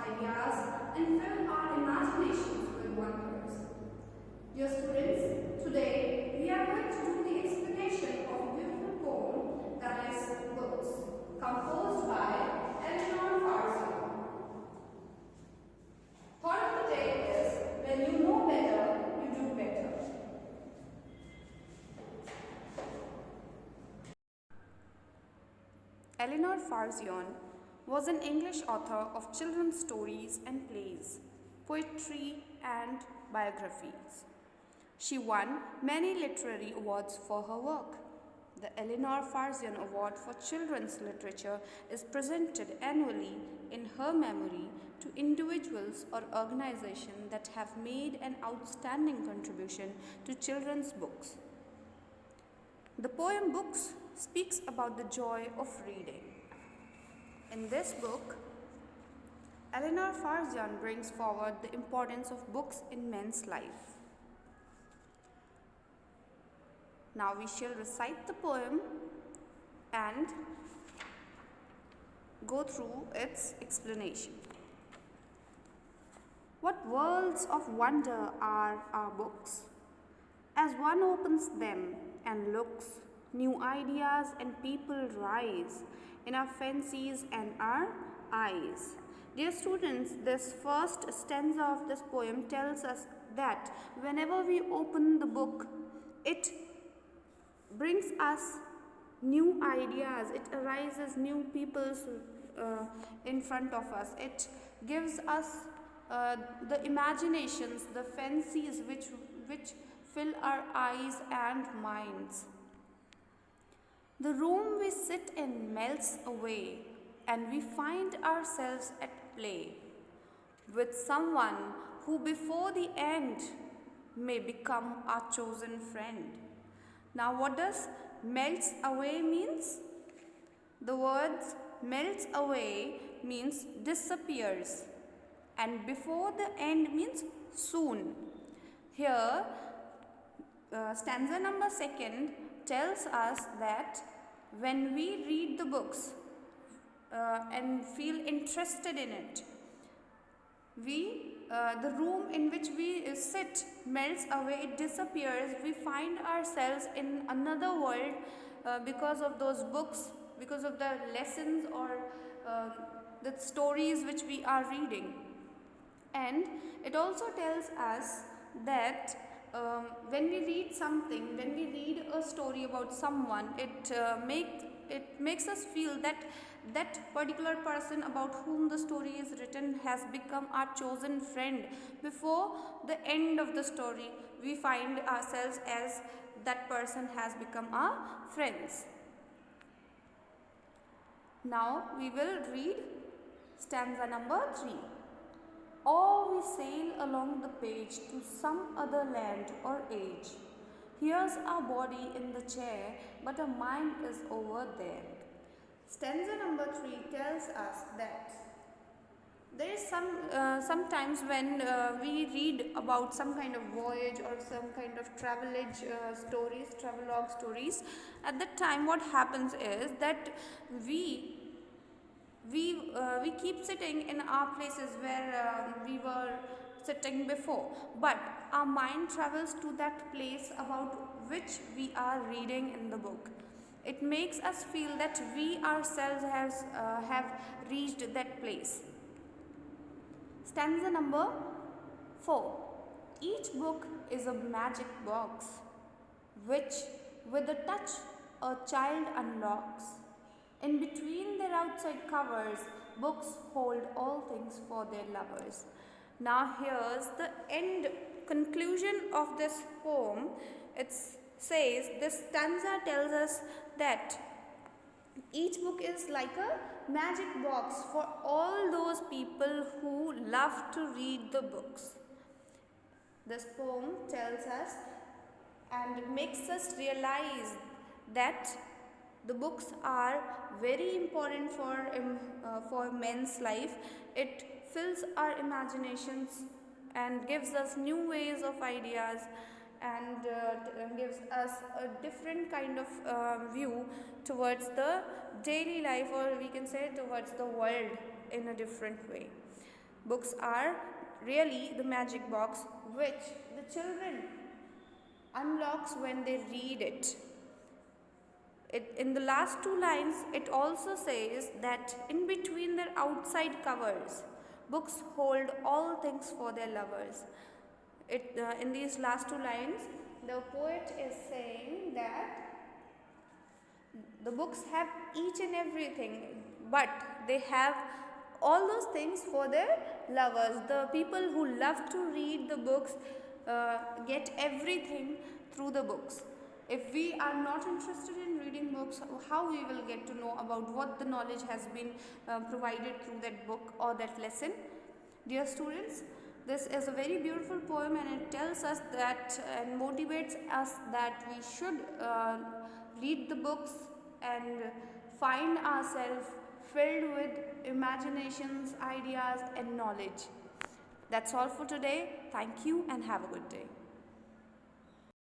ideas, and fill our imaginations with wonders. Dear students, today we are going to do the explanation of a beautiful poem that is Books, composed by Eleanor Farzion. Thought of the day is, when you know better, you do better. Eleanor Farzion was an English author of children's stories and plays, poetry and biographies. She won many literary awards for her work. The Eleanor Farzion Award for Children's Literature is presented annually in her memory to individuals or organizations that have made an outstanding contribution to children's books. The poem Books speaks about the joy of reading. In this book, Eleanor Farzion brings forward the importance of books in men's life. Now we shall recite the poem and go through its explanation. What worlds of wonder are our books? As one opens them and looks, new ideas and people rise in our fancies and our eyes. Dear students, this first stanza of this poem tells us that whenever we open the book, it brings us new ideas, it arises new peoples in front of us. It gives us the imaginations, the fancies which fill our eyes and minds. The room we sit in melts away, and we find ourselves at play with someone who before the end may become our chosen friend. Now what does melts away means? The words melts away means disappears, and before the end means soon. Here stanza number 2 tells us that when we read the books and feel interested in it, the room in which we sit melts away, it disappears. We find ourselves in another world because of those books, because of the lessons or the stories which we are reading. And it also tells us that when we read something, when we read a story about someone, it makes us feel that that particular person about whom the story is written has become our chosen friend. Before the end of the story, we find ourselves as that person has become our friends. Now we will read stanza number 3. Or we sail along the page to some other land or age. Here's our body in the chair, but our mind is over there. Stanza number 3 tells us that there is sometimes when we read about some kind of voyage or some kind of travelogue stories, at that time what happens is that we keep sitting in our places where we were sitting before, but our mind travels to that place about which we are reading in the book. It makes us feel that we ourselves have reached that place. Stanza number 4. Each book is a magic box which with a touch a child unlocks. In between their outside covers, books hold all things for their lovers. Now here's the end conclusion of this poem. It says, this stanza tells us that each book is like a magic box for all those people who love to read the books. This poem tells us and makes us realize that the books are very important for men's life. It fills our imaginations and gives us new ways of ideas and gives us a different kind of view towards the daily life, or we can say towards the world in a different way. Books are really the magic box which the children unlocks when they read it. In the last two lines, it also says that in between their outside covers, books hold all things for their lovers. In these last two lines, the poet is saying that the books have each and everything, but they have all those things for their lovers. The people who love to read the books get everything through the books. If we are not interested in reading books, how we will get to know about what the knowledge has been provided through that book or that lesson? Dear students, this is a very beautiful poem, and it tells us that and motivates us that we should read the books and find ourselves filled with imaginations, ideas and knowledge. That's all for today. Thank you and have a good day.